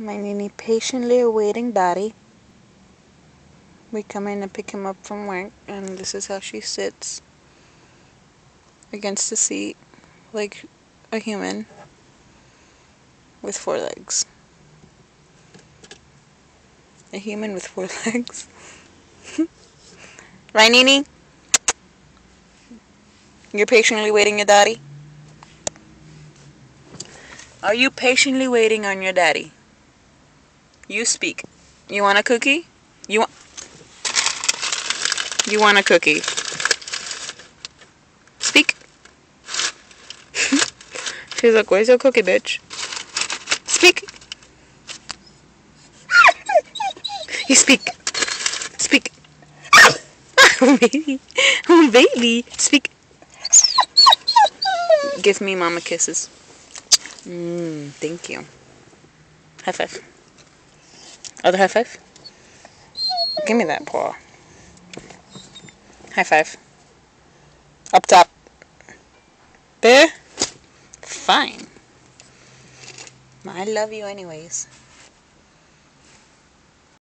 My Nini patiently awaiting Daddy. We come in and pick him up from work, and this is how she sits against the seat like a human with 4 legs. A human with 4 legs. Right, Nini? You're patiently waiting your daddy? Are you patiently waiting on your daddy? You speak. You want a cookie? You want a cookie? Speak. She's like, where's your cookie, bitch? Speak. You speak. Speak. Oh, baby. Oh, baby. Speak. Give me mama kisses. Thank you. High five. Other high five. Give me that paw. High five. Up top. There. Fine. I love you anyways.